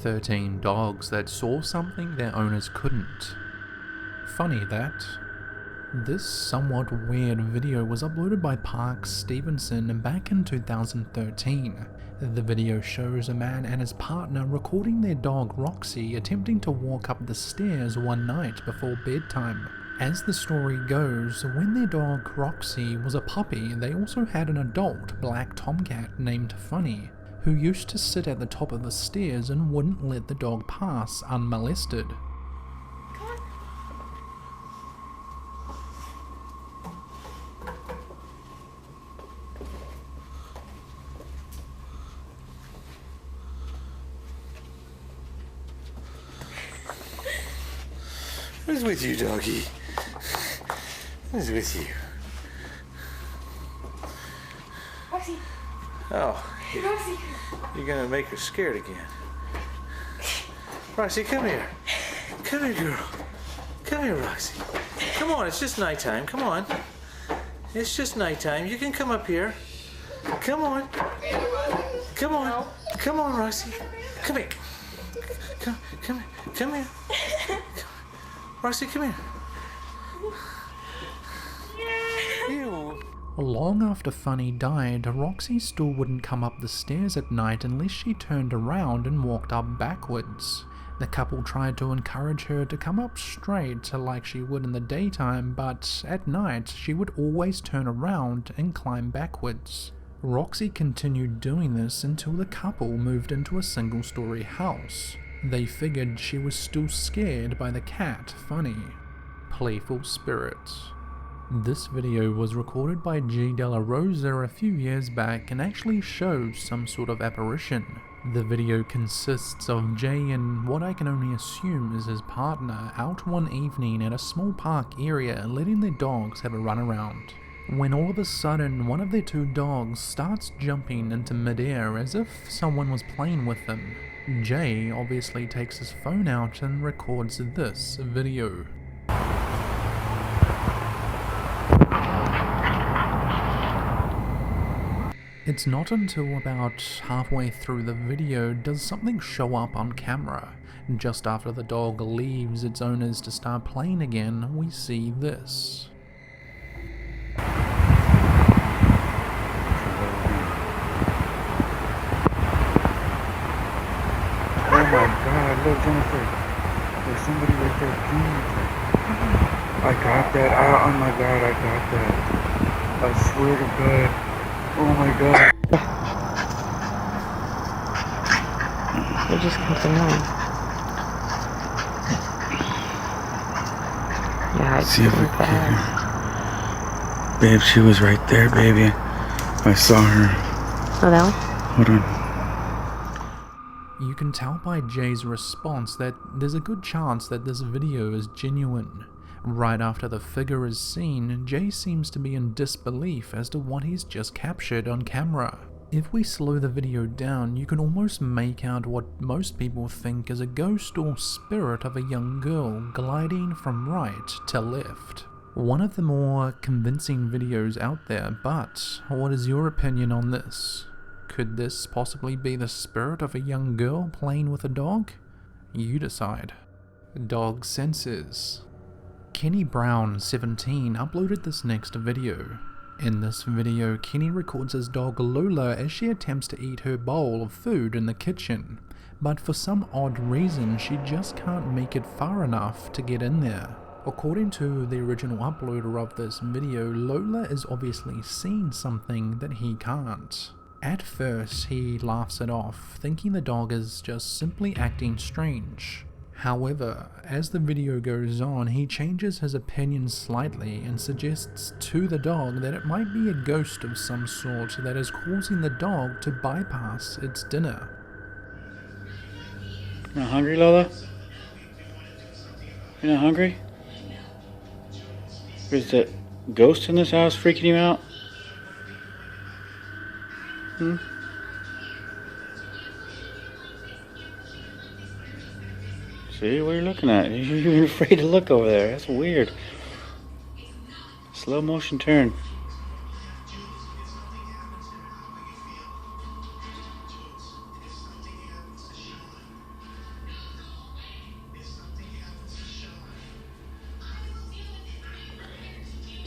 13 dogs that saw something their owners couldn't. Funny that. This somewhat weird video was uploaded by Park Stevenson back in 2013. The video shows a man and his partner recording their dog Roxy attempting to walk up the stairs one night before bedtime. As the story goes, when their dog Roxy was a puppy, they also had an adult black tomcat named Funny, who used to sit at the top of the stairs and wouldn't let the dog pass unmolested. What is with you, doggy? What is with you? Roxy. Oh, Roxy. You're gonna make her scared again. Roxy, come here. Come here, girl. Come here, Roxy. Come on, it's just nighttime. Come on. It's just nighttime. You can come up here. Come on. Come on. Come on, Roxy. Come here. Come here. Roxy, come here. Ew. Long after Funny died, Roxy still wouldn't come up the stairs at night unless she turned around and walked up backwards. The couple tried to encourage her to come up straight like she would in the daytime, but at night she would always turn around and climb backwards. Roxy continued doing this until the couple moved into a single-story house. They figured she was still scared by the cat, Funny. Playful spirit. This video was recorded by G. Della Rosa a few years back and actually shows some sort of apparition. The video consists of Jay and what I can only assume is his partner out one evening at a small park area letting their dogs have a run around. When all of a sudden one of their two dogs starts jumping into midair as if someone was playing with them. Jay obviously takes his phone out and records this video. It's not until about halfway through the video does something show up on camera. Just after the dog leaves its owners to start playing again, we see this. Oh my god, look, Jennifer. There's somebody right there. I got that. Oh my god, I got that. I swear to god. Oh my god. They just continue. Yeah, it's see if we fast. can. Babe, she was right there, baby. I saw her. Oh, that one? Hold on. You can tell by Jay's response that there's a good chance that this video is genuine. Right after the figure is seen, Jay seems to be in disbelief as to what he's just captured on camera. If we slow the video down, you can almost make out what most people think is a ghost or spirit of a young girl gliding from right to left. One of the more convincing videos out there, but what is your opinion on this? Could this possibly be the spirit of a young girl playing with a dog? You decide. Dog senses. Kenny Brown, 17, uploaded this next video. In this video, Kenny records his dog Lola as she attempts to eat her bowl of food in the kitchen, but for some odd reason she just can't make it far enough to get in there. According to the original uploader of this video, Lola is obviously seeing something that he can't. At first, he laughs it off, thinking the dog is just simply acting strange. However, as the video goes on, he changes his opinion slightly and suggests to the dog that it might be a ghost of some sort that is causing the dog to bypass its dinner. You're not hungry, Lola? You're not hungry? Is the ghost in this house freaking you out? See what you're looking at? You're afraid to look over there. That's weird. Slow motion turn.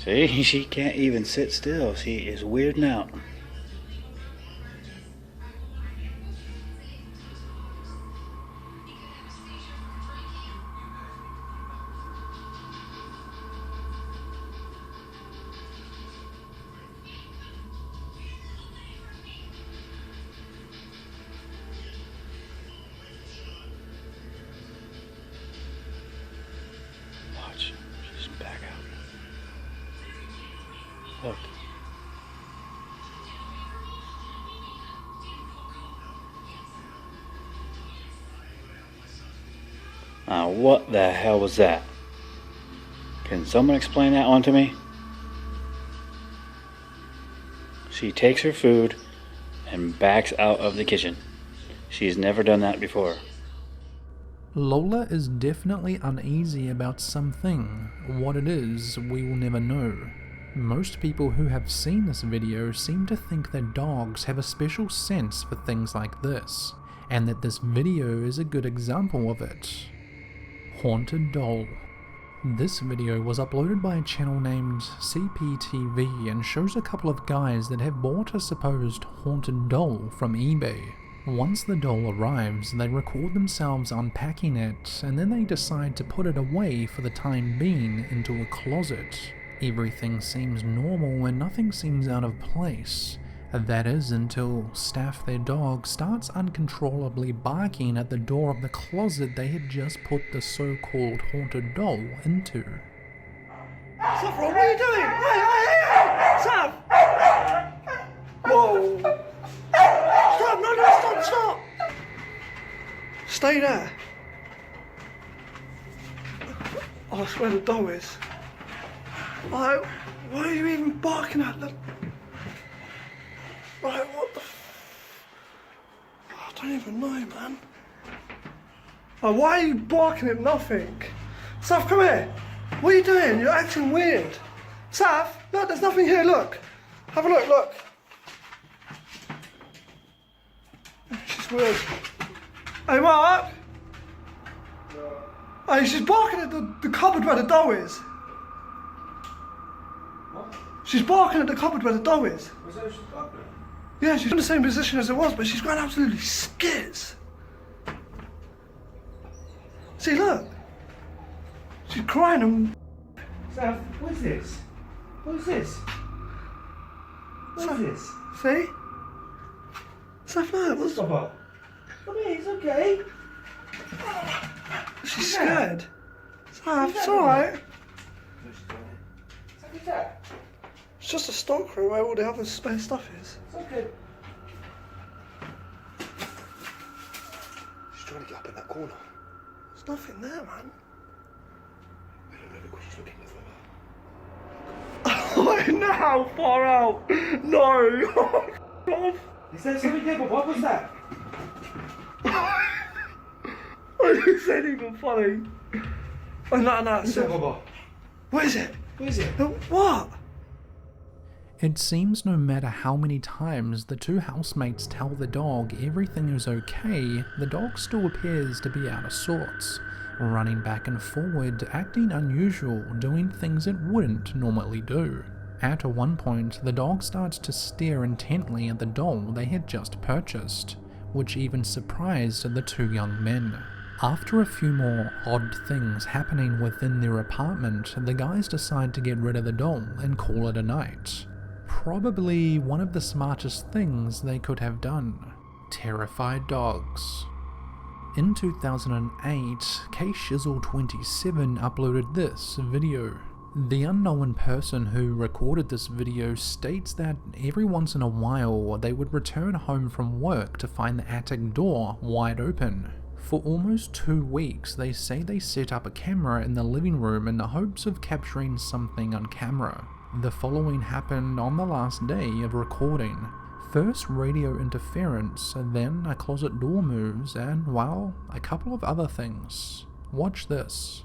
See, she can't even sit still. She is weirding out. Watch, she's back out. Look. Now, what the hell was that? Can someone explain that one to me? She takes her food and backs out of the kitchen. She's never done that before. Lola is definitely uneasy about something. What it is, we will never know. Most people who have seen this video seem to think that dogs have a special sense for things like this, and that this video is a good example of it. Haunted Doll. This video was uploaded by a channel named CPTV and shows a couple of guys that have bought a supposed haunted doll from eBay. Once the doll arrives, they record themselves unpacking it, and then they decide to put it away for the time being into a closet. Everything seems normal and nothing seems out of place. That is until Staff, their dog, starts uncontrollably barking at the door of the closet they had just put the so-called haunted doll into. Saffron, what are you doing? Hey! Saff! Whoa! Stop! No, stop! Stay there. Oh, I swear the doll is. Why are you even barking at the... Right, what the I don't even know, man. Oh, why are you barking at nothing? Saf, come here. What are you doing? You're acting weird. Saf, look, there's nothing here, look. Have a look, look. She's weird. Hey, Mark? Oh, she's barking at the cupboard where the doll is. What? She's barking at the cupboard where the doll is. Was that what she's barking at? Yeah, she's in the same position as it was, but she's going absolutely skits. See, look. She's crying and... Sav, what is this? What is this? What is this? See? Saf, look. What's... Come here, it's okay. She's scared. Saf, it's alright. What's that? It's just a stock room where all the other spare stuff is. It's okay. She's trying to get up in that corner. There's nothing there, man. Look what she's looking for. Oh, no, far out. No. God. Is there something there? But what was that? This ain't even funny. Oh, no, it's What is it? What is it? What? It seems no matter how many times the two housemates tell the dog everything is okay, the dog still appears to be out of sorts, running back and forward, acting unusual, doing things it wouldn't normally do. At one point, the dog starts to stare intently at the doll they had just purchased, which even surprised the two young men. After a few more odd things happening within their apartment, the guys decide to get rid of the doll and call it a night. Probably one of the smartest things they could have done. Terrified dogs. In 2008, KShizzle27 uploaded this video. The unknown person who recorded this video states that every once in a while they would return home from work to find the attic door wide open. For almost 2 weeks, they say they set up a camera in the living room in the hopes of capturing something on camera. The following happened on the last day of recording. First radio interference, then a closet door moves, and, well, a couple of other things. Watch this.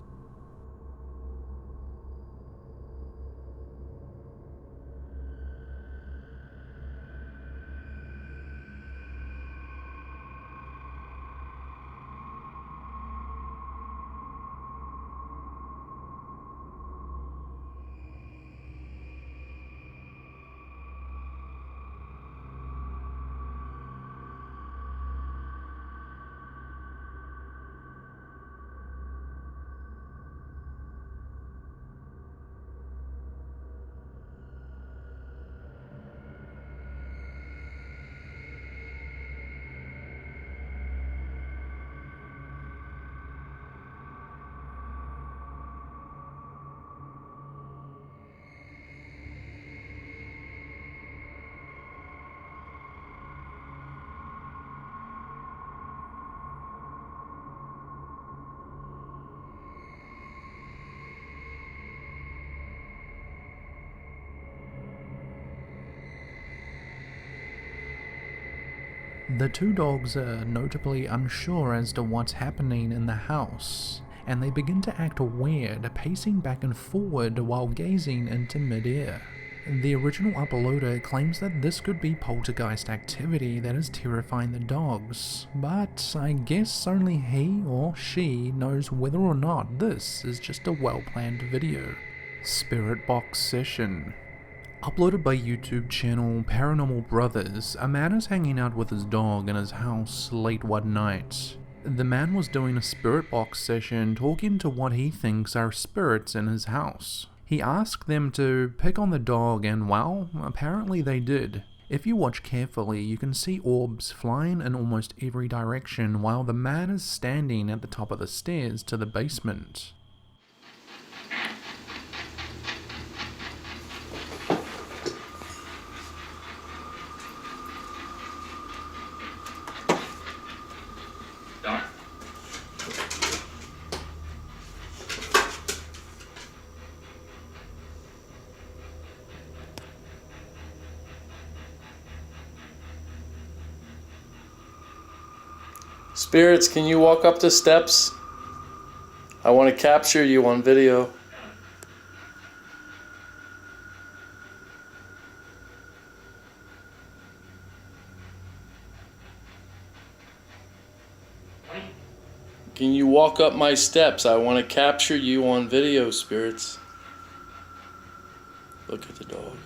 The two dogs are notably unsure as to what's happening in the house, and they begin to act weird, pacing back and forward while gazing into mid-air. The original uploader claims that this could be poltergeist activity that is terrifying the dogs, but I guess only he or she knows whether or not this is just a well-planned video. Spirit Box Session. Uploaded by YouTube channel Paranormal Brothers, a man is hanging out with his dog in his house late one night. The man was doing a spirit box session talking to what he thinks are spirits in his house. He asked them to pick on the dog and well, apparently they did. If you watch carefully, you can see orbs flying in almost every direction while the man is standing at the top of the stairs to the basement. Spirits, can you walk up the steps? I want to capture you on video. Can you walk up my steps? I want to capture you on video, spirits. Look at the dog.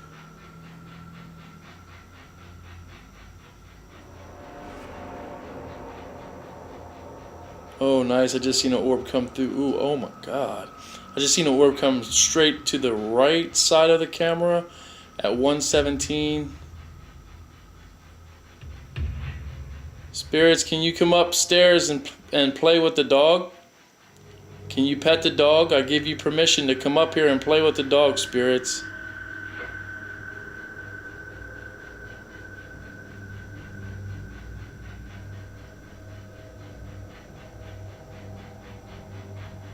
Oh, nice. I just seen an orb come through. Ooh, oh my god. I just seen an orb come straight to the right side of the camera at 117. Spirits, can you come upstairs and play with the dog? Can you pet the dog? I give you permission to come up here and play with the dog, spirits.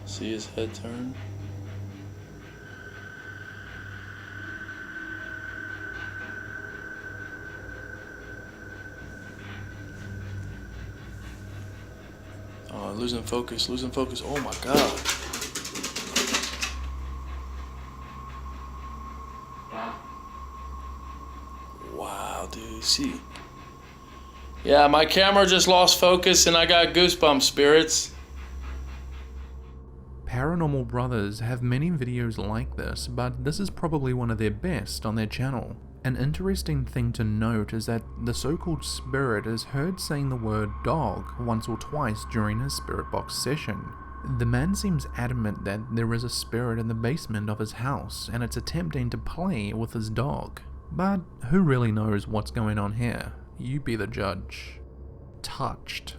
See his head turn. Oh, losing focus, losing focus. Oh my god. Wow, dude, see. Yeah, my camera just lost focus and I got goosebumps, spirits. Paranormal Brothers have many videos like this, but this is probably one of their best on their channel. An interesting thing to note is that the so-called spirit is heard saying the word dog once or twice during his spirit box session. The man seems adamant that there is a spirit in the basement of his house and it's attempting to play with his dog. But who really knows what's going on here? You be the judge. Touched.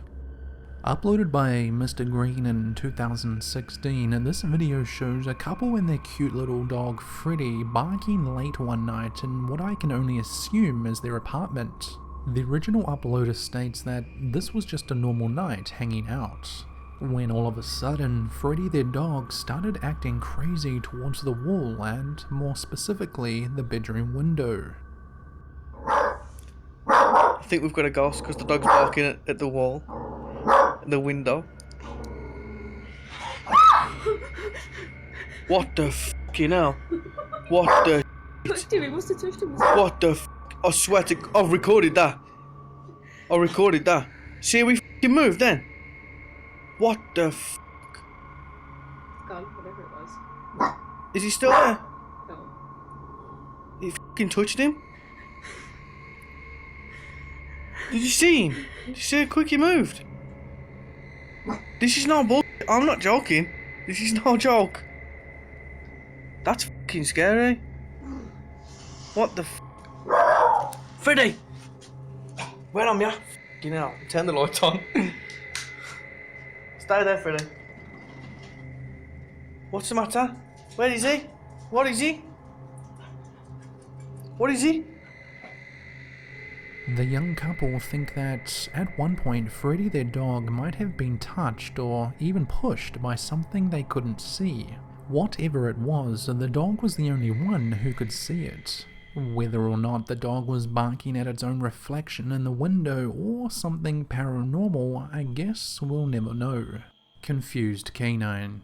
Uploaded by Mr. Green in 2016, and this video shows a couple and their cute little dog Freddy barking late one night in what I can only assume is their apartment. The original uploader states that this was just a normal night hanging out, when all of a sudden Freddy their dog started acting crazy towards the wall and, more specifically, the bedroom window. I think we've got a ghost because the dog's barking at the wall. The window. What the fucking hell? What the Touched him, he must have touched him. What the I swear to I've recorded that. I recorded that. See, we fucking moved then. What the It's gone, whatever it was. Is he still there? No. You fucking touched him? Did you see him? Did you see how quick he moved? This is no bull. I'm not joking. This is no joke. That's fucking scary. What the Freddy! Where am ya? Fucking hell. Turn the lights on. Stay there, Freddy. What's the matter? Where is he? What is he? What is he? The young couple think that at one point Freddy their dog might have been touched or even pushed by something they couldn't see. Whatever it was, the dog was the only one who could see it. Whether or not the dog was barking at its own reflection in the window or something paranormal, I guess we'll never know. Confused Canine.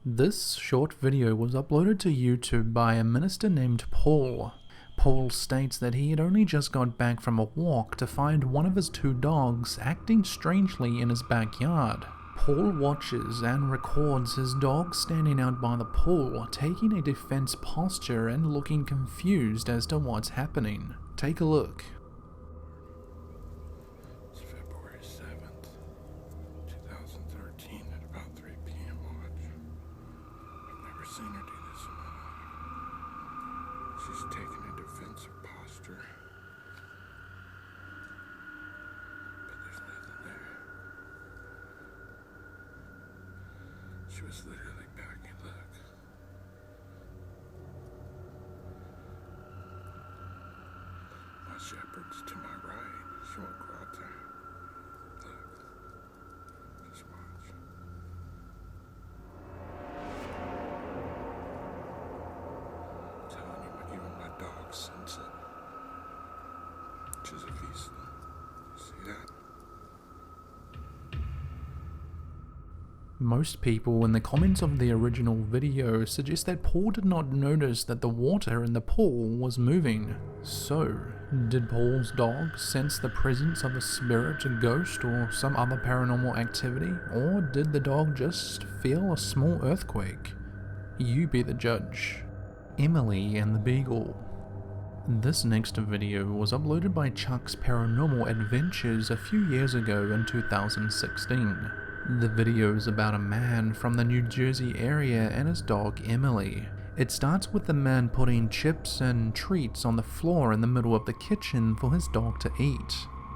This short video was uploaded to YouTube by a minister named Paul. Paul states that he had only just got back from a walk to find one of his 2 dogs acting strangely in his backyard. Paul watches and records his dog standing out by the pool, taking a defense posture and looking confused as to what's happening. Take a look. It's February 7th, 2013 at about 3 p.m. watch. I've never seen her do this in my life. She's taking a defensive posture. But there's nothing there. She was literally backing, look. My shepherd's to my right. She won't go out there. Look. Just watch. I'm telling you, even my dog sense it. She's a beast. You see that? Most people in the comments of the original video suggest that Paul did not notice that the water in the pool was moving. So, did Paul's dog sense the presence of a spirit, a ghost, or some other paranormal activity? Or did the dog just feel a small earthquake? You be the judge. Emily and the Beagle. This next video was uploaded by Chuck's Paranormal Adventures a few years ago in 2016. The video is about a man from the New Jersey area and his dog Emily. It starts with the man putting chips and treats on the floor in the middle of the kitchen for his dog to eat.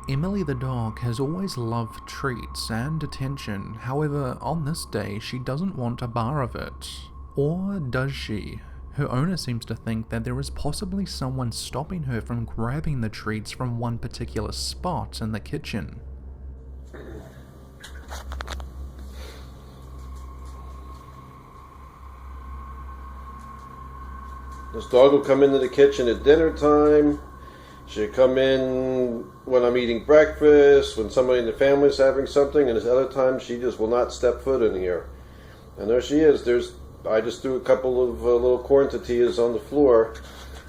Emily the dog has always loved treats and attention, however on this day she doesn't want a bar of it. Or does she? Her owner seems to think that there is possibly someone stopping her from grabbing the treats from one particular spot in the kitchen. This dog will come into the kitchen at dinner time. She'll come in when I'm eating breakfast, when somebody in the family is having something, and at other times she just will not step foot in here. And there she is. I just threw a couple of little corn tortillas on the floor,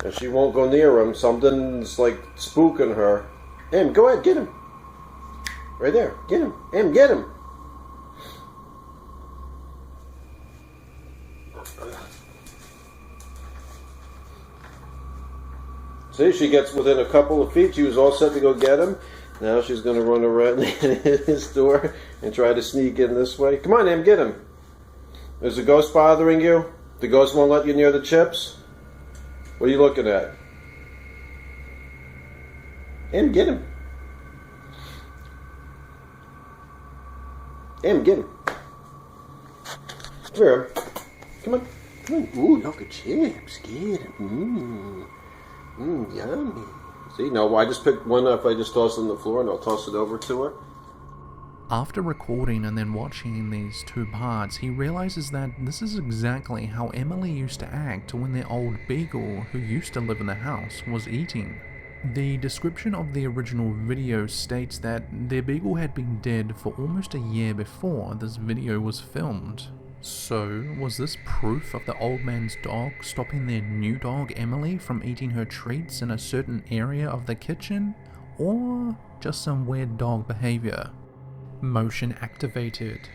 and she won't go near them. Something's like spooking her. Em, go ahead, get him. Right there, get him. Em, get him. See, she gets within a couple of feet. She was all set to go get him. Now she's going to run around his door and try to sneak in this way. Come on, Em, get him. Is the ghost bothering you? The ghost won't let you near the chips? What are you looking at? Em, get him. Em, get him. Come here, Em. Come on. Come on. Ooh, look at chips. Get him. Yummy. See, no, I just picked one up. I just tossed it on the floor and I'll toss it over to her. After recording and then watching these 2 parts, he realizes that this is exactly how Emily used to act when their old Beagle, who used to live in the house, was eating. The description of the original video states that their Beagle had been dead for almost a year before this video was filmed. So, was this proof of the old man's dog stopping their new dog Emily from eating her treats in a certain area of the kitchen? Or just some weird dog behavior? Motion activated.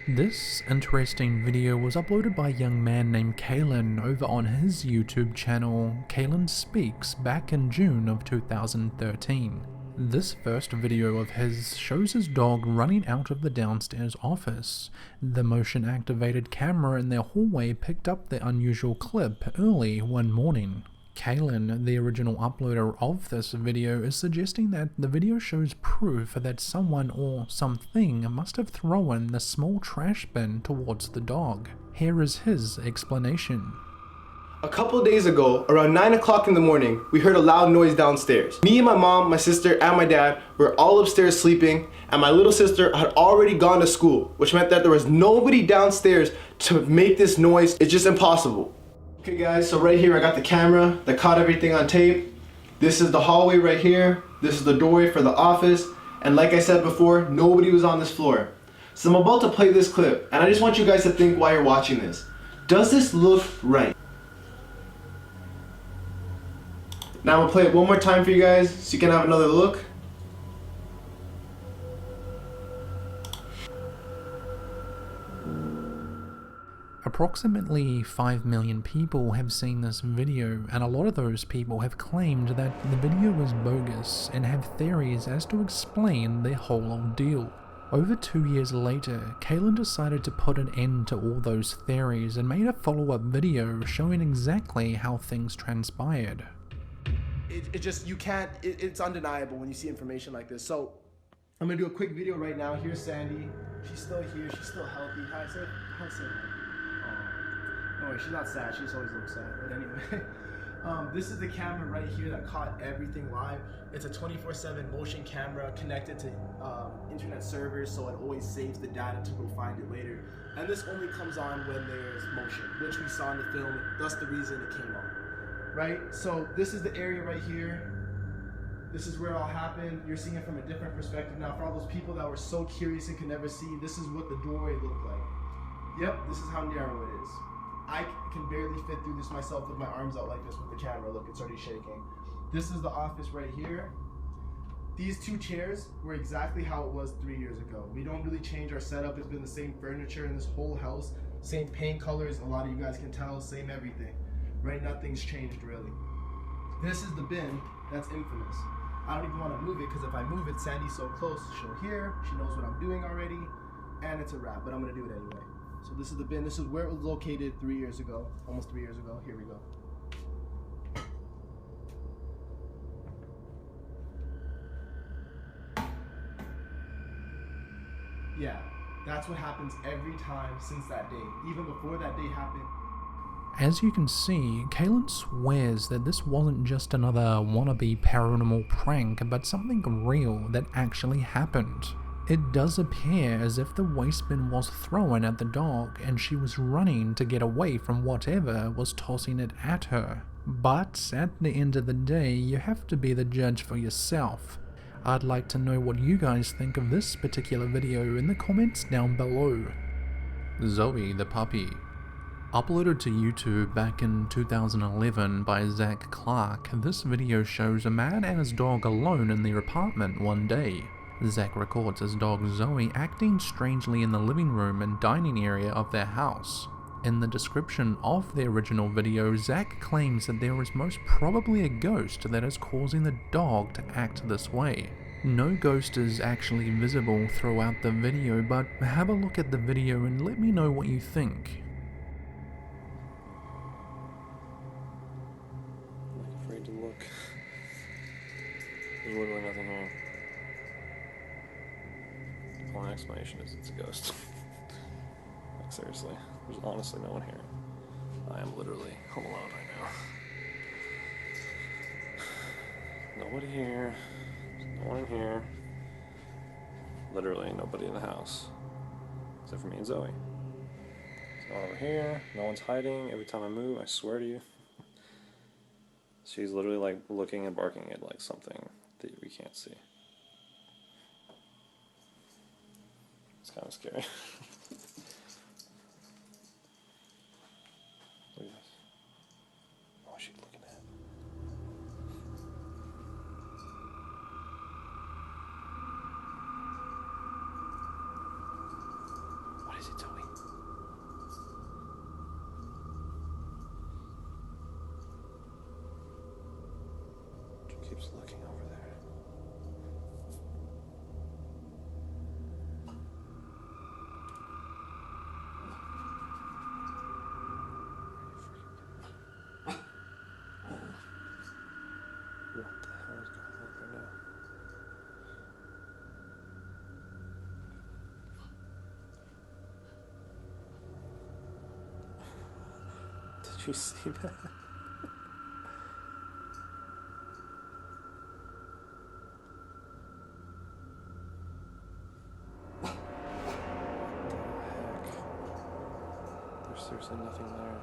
This interesting video was uploaded by a young man named Kalen over on his YouTube channel, Kalen Speaks, back in June of 2013. This first video of his shows his dog running out of the downstairs office. The motion activated camera in their hallway picked up the unusual clip early one morning. Kalen, the original uploader of this video, is suggesting that the video shows proof that someone or something must have thrown the small trash bin towards the dog. Here is his explanation. A couple days ago, around 9 o'clock in the morning, we heard a loud noise downstairs. Me and my mom, my sister, and my dad were all upstairs sleeping, and my little sister had already gone to school, which meant that there was nobody downstairs to make this noise. It's just impossible. Okay guys, so right here I got the camera that caught everything on tape. This is the hallway right here. This is the doorway for the office. And like I said before, nobody was on this floor. So I'm about to play this clip, and I just want you guys to think while you're watching this. Does this look right? Now I'm gonna play it one more time for you guys so you can have another look. Approximately 5 million people have seen this video, and a lot of those people have claimed that the video was bogus and have theories as to explain their whole ordeal. Over 2 years later, Kaylin decided to put an end to all those theories and made a follow-up video showing exactly how things transpired. It just, you can't, it's undeniable when you see information like this. So, I'm gonna do a quick video right now. Here's Sandy. She's still here, she's still healthy. Hi, say no worries, she's not sad, she just always looks sad. But anyway, this is the camera right here that caught everything live. It's a 24/7 motion camera connected to internet servers, so it always saves the data to go find it later. And this only comes on when there's motion, which we saw in the film. That's the reason it came on. Right? So this is the area right here. This is where it all happened. You're seeing it from a different perspective now. For all those people that were so curious and could never see, this is what the doorway looked like. Yep, this is how narrow it is. I can barely fit through this myself with my arms out like this with the camera. Look, it's already shaking. This is the office right here. These two chairs were exactly how it was 3 years ago. We don't really change our setup. It's been the same furniture in this whole house. Same paint colors, a lot of you guys can tell, same everything. Right, nothing's changed really. This is the bin that's infamous. I don't even want to move it because if I move it, Sandy's so close, she'll hear, she knows what I'm doing already, and it's a wrap, but I'm gonna do it anyway. So this is the bin, this is where it was located 3 years ago, almost 3 years ago, here we go. Yeah, that's what happens every time since that day. Even before that day happened. As you can see, Kaylin swears that this wasn't just another wannabe paranormal prank, but something real that actually happened. It does appear as if the waste bin was thrown at the dog and she was running to get away from whatever was tossing it at her. But at the end of the day, you have to be the judge for yourself. I'd like to know what you guys think of this particular video in the comments down below. Zoe the puppy. Uploaded to YouTube back in 2011 by Zach Clark, this video shows a man and his dog alone in their apartment one day. Zach records his dog Zoe acting strangely in the living room and dining area of their house. In the description of the original video, Zach claims that there is most probably a ghost that is causing the dog to act this way. No ghost is actually visible throughout the video, but have a look at the video and let me know what you think. To look. There's literally nothing here. The only explanation is it's a ghost. Like seriously, there's honestly no one here. I am literally home alone right now. Nobody here. There's no one in here. Literally nobody in the house. Except for me and Zoe. There's no one over here. No one's hiding. Every time I move, I swear to you. She's literally like looking and barking at like something that we can't see. It's kind of scary. Look at this. What is she looking at? What is it, Zoe? Keeps looking over there. What the hell is going on right now? Did you see that? There's seriously nothing there.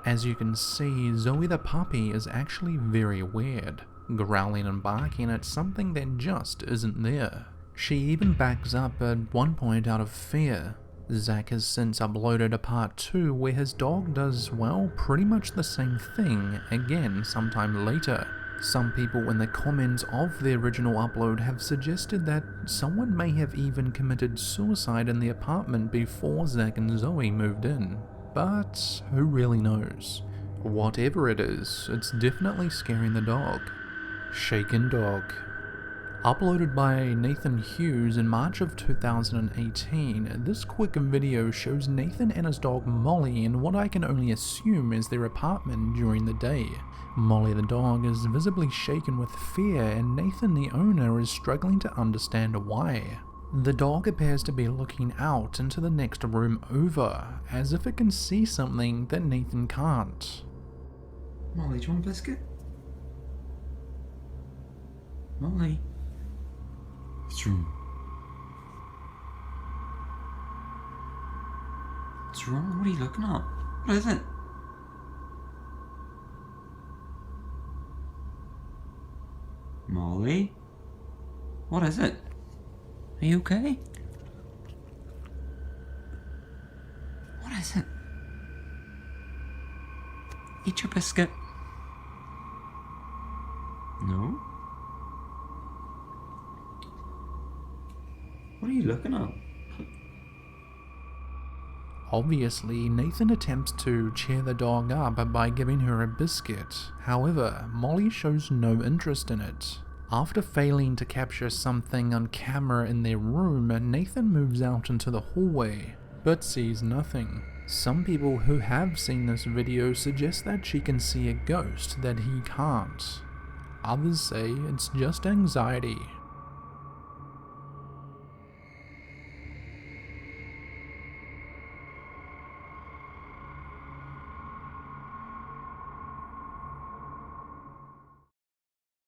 As you can see, Zoe the puppy is actually very weird, growling and barking at something that just isn't there. She even backs up at one point out of fear. Zach has since uploaded a part 2 where his dog does, well, pretty much the same thing again sometime later. Some people in the comments of the original upload have suggested that someone may have even committed suicide in the apartment before Zach and Zoe moved in. But who really knows? Whatever it is, it's definitely scaring the dog. Shaken Dog. Uploaded by Nathan Hughes in March of 2018, this quick video shows Nathan and his dog Molly in what I can only assume is their apartment during the day. Molly the dog is visibly shaken with fear, and Nathan the owner is struggling to understand why. The dog appears to be looking out into the next room over, as if it can see something that Nathan can't. Molly, do you want a biscuit? Molly? What's wrong? What's wrong? What are you looking at? What is it? Molly? What is it? Are you okay? What is it? Eat your biscuit. No? What are you looking at? Obviously, Nathan attempts to cheer the dog up by giving her a biscuit. However, Molly shows no interest in it. After failing to capture something on camera in their room, Nathan moves out into the hallway, but sees nothing. Some people who have seen this video suggest that she can see a ghost that he can't. Others say it's just anxiety.